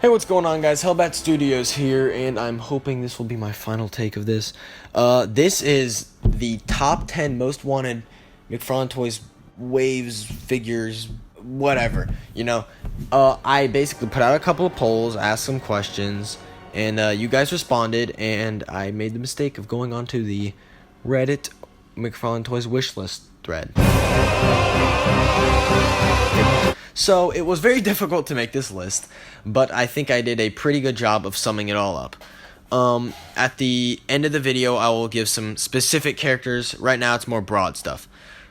Hey, what's going on, guys? Hellbat Studios here, and I'm hoping this will be my final take of this. This is the top 10 most wanted McFarlane Toys waves, figures, whatever. I basically put out a couple of polls, asked some questions, and you guys responded, and I made the mistake of going onto the Reddit McFarlane Toys wishlist thread. So it was very difficult to make this list, but I think I did a pretty good job of summing it all up. At the end of the video, I will give some specific characters. Right now, it's more broad stuff.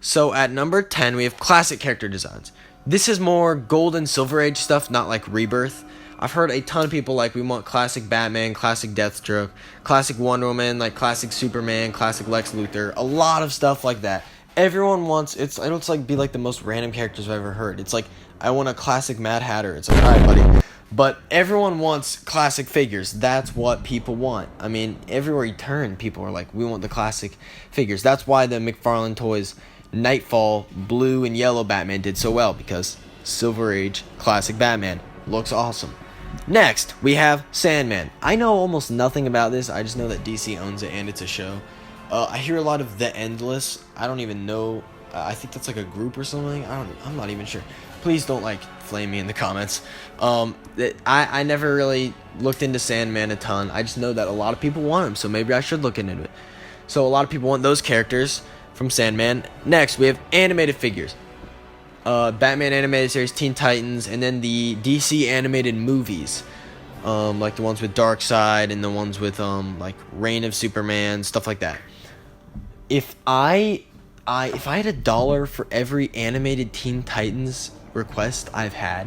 So at number 10, we have classic character designs. This is more gold and silver age stuff, not like Rebirth. I've heard a ton of people like, we want classic Batman, classic Deathstroke, classic Wonder Woman, like classic Superman, classic Lex Luthor, a lot of stuff like that. Everyone wants, I know it's like be like the most random characters I've ever heard. It's like, I want a classic Mad Hatter. It's like, alright, buddy. But everyone wants classic figures. That's what people want. I mean, everywhere you turn, people are like, we want the classic figures. That's why the McFarlane Toys Nightfall blue and yellow Batman did so well, because Silver Age classic Batman looks awesome. Next, we have Sandman. I know almost nothing about this. I just know that DC owns it and it's a show. I hear a lot of The Endless. I don't even know. I think that's like a group or something. I'm not even sure. Please don't flame me in the comments. I never really looked into Sandman a ton. I just know that a lot of people want him, so maybe I should look into it. So a lot of people want those characters from Sandman. Next, we have animated figures. Batman animated series, Teen Titans, and then the DC animated movies. Like the ones with Darkseid and the ones with like Reign of Superman, stuff like that. If I had $1 for every animated Teen Titans request I've had,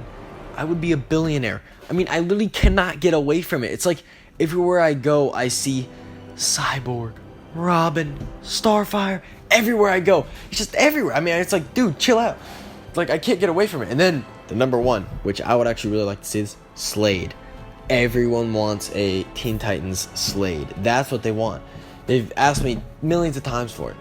I would be a billionaire. I mean, I literally cannot get away from it. It's like everywhere I go, I see Cyborg, Robin, Starfire. Everywhere I go, it's just everywhere. I mean, it's like, dude, chill out. It's like I can't get away from it. And then the number one, which I would actually really like to see, is Slade. Everyone wants a Teen Titans Slade. That's what they want. They've asked me millions of times for it.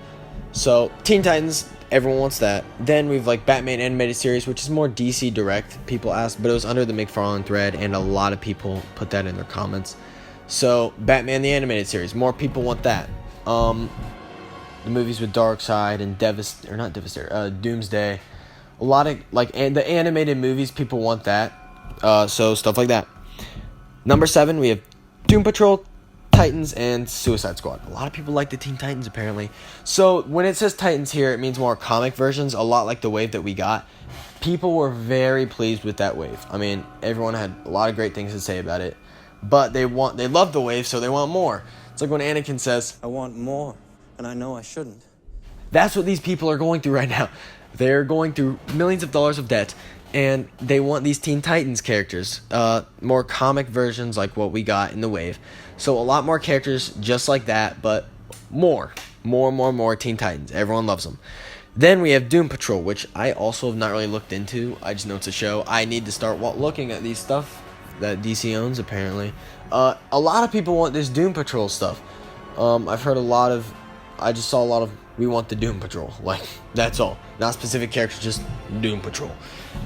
So, Teen Titans, everyone wants that. Then we've like Batman animated series, which is more DC direct. People asked, but it was under the McFarlane thread, and a lot of people put that in their comments. So, Batman the animated series, more people want that. The movies with Darkseid and Doomsday. A lot of the animated movies, people want that. So stuff like that. Number 7, we have Doom Patrol, Titans, and Suicide Squad. A lot of people like the Teen Titans, apparently. So when it says Titans here, it means more comic versions, a lot like the wave that we got. People were very pleased with that wave. I mean, everyone had a lot of great things to say about it. But they love the wave, so they want more. It's like when Anakin says, I want more, and I know I shouldn't. That's what these people are going through right now. They're going through millions of dollars of debt, and they want these Teen Titans characters, more comic versions like what we got in the wave. So a lot more characters just like that, but more Teen Titans. Everyone loves them. Then we have Doom Patrol, which I also have not really looked into. I just know it's a show. I need to start looking at these stuff that DC owns, apparently. A lot of people want this Doom Patrol stuff. I've heard I just saw a lot of, we want the Doom Patrol. That's all. Not specific characters, just Doom Patrol.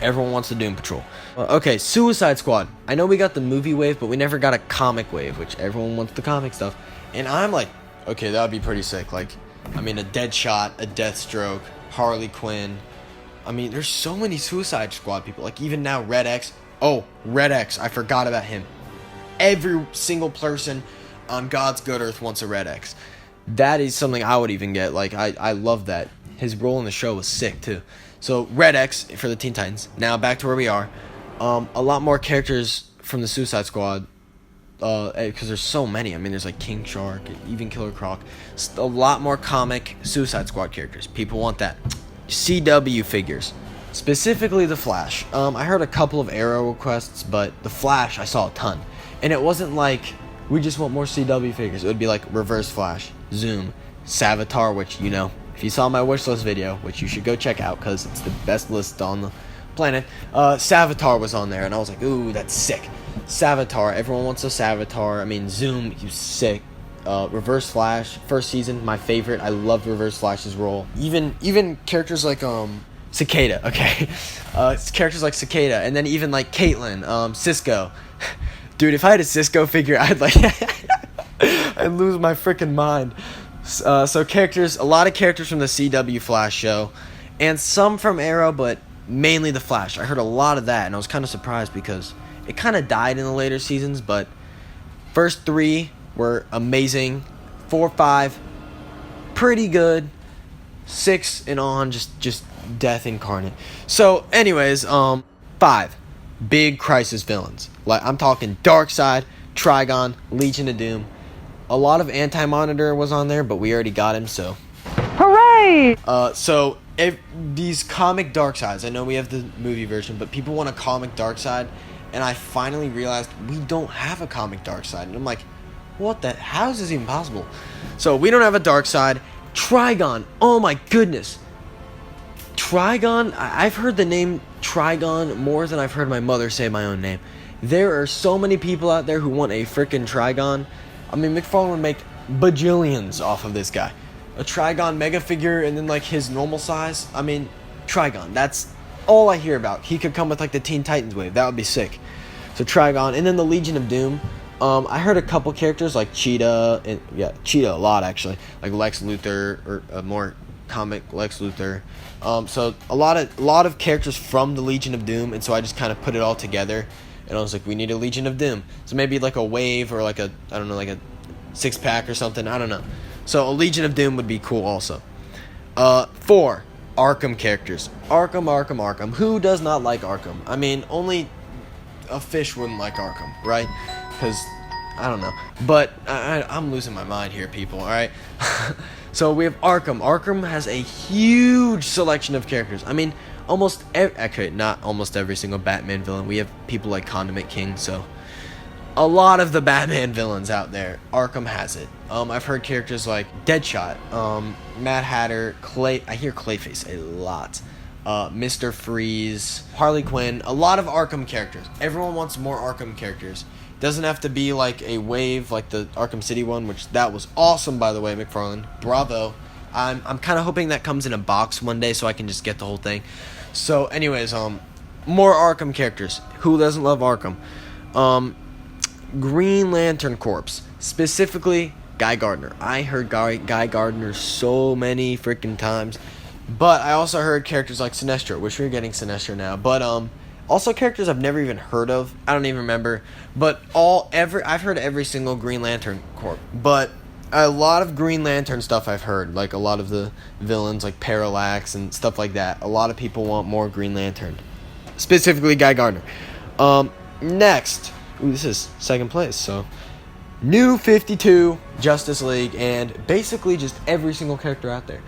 Everyone wants the Doom Patrol. Okay, Suicide Squad. I know we got the movie wave, but we never got a comic wave, which everyone wants the comic stuff. And I'm like, okay, that would be pretty sick. A Deadshot, a Deathstroke, Harley Quinn. I mean, there's so many Suicide Squad people. Even now, Red X. Oh, Red X. I forgot about him. Every single person on God's good earth wants a Red X. That is something I would even get. I love that. His role in the show was sick, too. So, Red X for the Teen Titans. Now, back to where we are. A lot more characters from the Suicide Squad. Because there's so many. I mean, there's King Shark, even Killer Croc. A lot more comic Suicide Squad characters. People want that. CW figures. Specifically the Flash. I heard a couple of Arrow requests, but the Flash, I saw a ton. And it wasn't we just want more CW figures. It would be Reverse Flash, Zoom, Savitar, which, if you saw my wishlist video, which you should go check out because it's the best list on the planet, Savitar was on there, and I was like, ooh, that's sick. Savitar, everyone wants a Savitar. I mean, Zoom, he's sick. Reverse Flash, first season, my favorite. I loved Reverse Flash's role. Even characters like Cicada, okay? Characters like Cicada, and then even Caitlyn, Cisco, Dude, if I had a Cisco figure, I'd like I'd lose my freaking mind. So characters, a lot of characters from the CW Flash show, and some from Arrow, but mainly the Flash. I heard a lot of that, and I was kind of surprised because it kind of died in the later seasons, but first 3 were amazing. 4, 5, pretty good. 6 and on, just death incarnate. So, anyways, 5 big Crisis villains. Like, I'm talking Darkseid, Trigon, Legion of Doom. A lot of Anti-Monitor was on there, but we already got him, so. Hooray! So, if these comic Darkseids, I know we have the movie version, but people want a comic Darkseid, and I finally realized we don't have a comic Darkseid. And I'm like, what the? How is this even possible? So, we don't have a Darkseid. Trigon, oh my goodness. Trigon, I've heard the name Trigon more than I've heard my mother say my own name. There are so many people out there who want a freaking Trigon. I mean, McFarlane would make bajillions off of this guy. A Trigon mega figure and then like his normal size. I mean, Trigon, that's all I hear about. He could come with like the Teen Titans wave. That would be sick. So Trigon, and then the Legion of Doom. I heard a couple characters like Cheetah, and Cheetah a lot actually, like Lex Luthor, or a more comic Lex Luthor. So a lot of characters from the Legion of Doom, and so I just kind of put it all together, and I was like, we need a Legion of Doom. So maybe like a wave or like a, I don't know, like a 6-pack or something. I don't know. So a Legion of Doom would be cool also. 4 Arkham characters. Arkham. Who does not like Arkham? I mean, only a fish wouldn't like Arkham, right? Because, I don't know. But I'm losing my mind here, people, alright? So we have Arkham. Arkham has a huge selection of characters. I mean, not almost every single Batman villain. We have people like Condiment King, so a lot of the Batman villains out there, Arkham has it. I've heard characters like Deadshot, Mad Hatter, I hear Clayface a lot. Mr. Freeze, Harley Quinn, a lot of Arkham characters. Everyone wants more Arkham characters. Doesn't have to be like a wave like the Arkham City one, which that was awesome, by the way, McFarlane. Bravo. I'm kind of hoping that comes in a box one day so I can just get the whole thing. So, anyways, more Arkham characters. Who doesn't love Arkham? Green Lantern Corps, specifically Guy Gardner. I heard Guy Gardner so many freaking times, but I also heard characters like Sinestro, which we're getting Sinestro now. But also characters I've never even heard of. I don't even remember. But I've heard every single Green Lantern Corps. But a lot of Green Lantern stuff I've heard, like a lot of the villains like Parallax and stuff like that. A lot of people want more Green Lantern, specifically Guy Gardner. Next, this is second place. So, New 52, Justice League, and basically just every single character out there.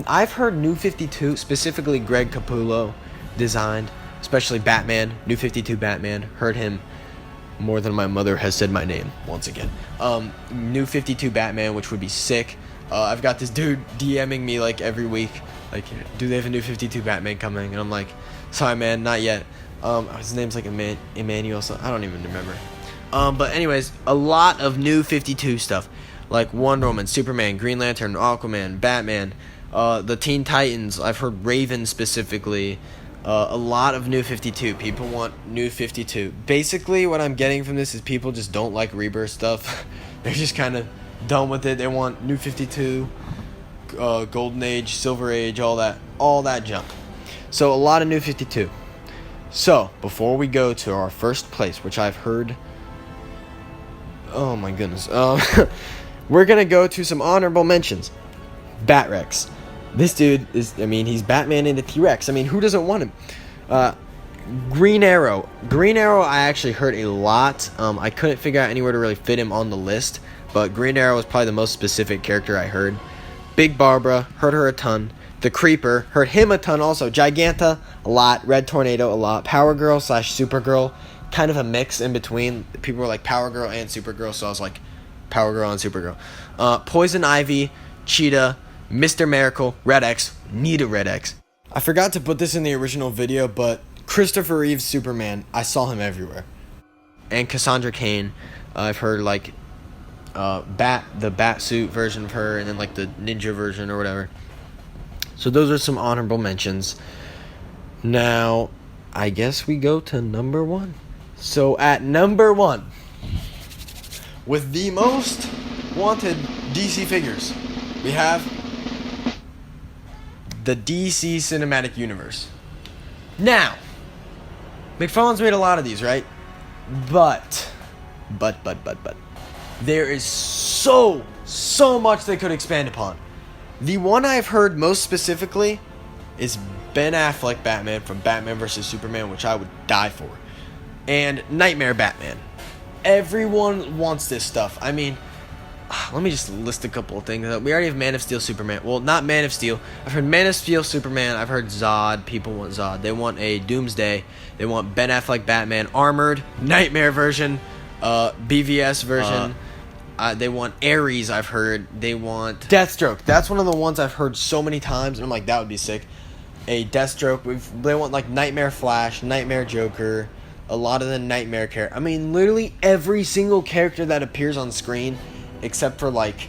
I've heard New 52, specifically Greg Capullo designed, especially Batman, New 52 Batman. Heard him more than my mother has said my name once again. New 52 Batman, which would be sick. I've got this dude DMing me like every week, like, do they have a New 52 Batman coming? And I'm like, sorry man, not yet. His name's like Emmanuel, so I don't even remember. But anyways, a lot of New 52 stuff, like Wonder Woman, Superman, Green Lantern, Aquaman, Batman, the Teen Titans. I've heard Raven specifically. A lot of New 52. People want New 52. Basically, what I'm getting from this is people just don't like Rebirth stuff. They're just kind of done with it. They want New 52, Golden Age, Silver Age, all that junk. So a lot of New 52. So before we go to our first place, which I've heard, oh my goodness, we're gonna go to some honorable mentions. Bat-Rex. This dude is, I mean, he's Batman into T-Rex. I mean, who doesn't want him? Green Arrow. Green Arrow, I actually heard a lot. I couldn't figure out anywhere to really fit him on the list, but Green Arrow was probably the most specific character I heard. Big Barbara, heard her a ton. The Creeper, heard him a ton also. Giganta, a lot. Red Tornado, a lot. Power Girl / Supergirl, kind of a mix in between. People were like Power Girl and Supergirl, so I was like Power Girl and Supergirl. Poison Ivy, Cheetah, Mr. Miracle, Red X, need a Red X. I forgot to put this in the original video, but Christopher Reeve's Superman, I saw him everywhere. And Cassandra Cain, I've heard like the bat suit version of her, and then like the ninja version or whatever. So those are some honorable mentions. Now, I guess we go to number 1. So at number 1, with the most wanted DC figures, we have the DC Cinematic Universe. Now, McFarlane's made a lot of these, right? But, there is so much they could expand upon. The one I've heard most specifically is Ben Affleck Batman from Batman vs. Superman, which I would die for. And Nightmare Batman. Everyone wants this stuff. I mean, let me just list a couple of things. We already have Man of Steel Superman. Well, not Man of Steel. I've heard Man of Steel Superman. I've heard Zod. People want Zod. They want a Doomsday. They want Ben Affleck Batman Armored. Nightmare version. BVS version. They want Ares, I've heard. They want Deathstroke. That's one of the ones I've heard so many times. And I'm like, that would be sick. A Deathstroke. They want like Nightmare Flash, Nightmare Joker. A lot of the Nightmare characters. I mean, literally every single character that appears on screen, except for like,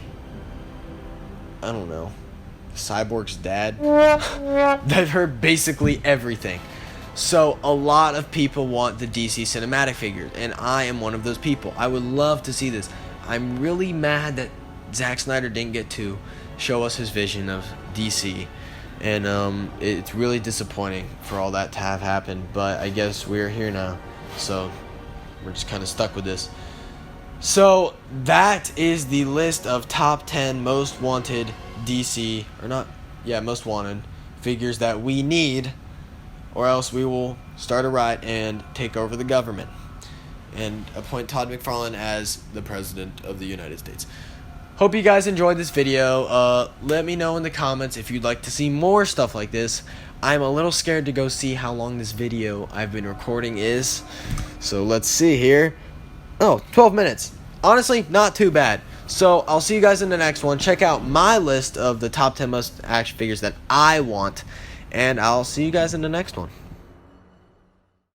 I don't know, Cyborg's dad. They've heard basically everything. So a lot of people want the DC cinematic figures, and I am one of those people. I would love to see this. I'm really mad that Zack Snyder didn't get to show us his vision of DC, and it's really disappointing for all that to have happened, but I guess we're here now, so we're just kind of stuck with this. So that is the list of top 10 most wanted DC, most wanted figures that we need, or else we will start a riot and take over the government and appoint Todd McFarlane as the President of the United States. Hope you guys enjoyed this video. Let me know in the comments if you'd like to see more stuff like this. I'm a little scared to go see how long this video I've been recording is. So let's see here. Oh, 12 minutes. Honestly, not too bad. So I'll see you guys in the next one. Check out my list of the top 10 most action figures that I want. And I'll see you guys in the next one.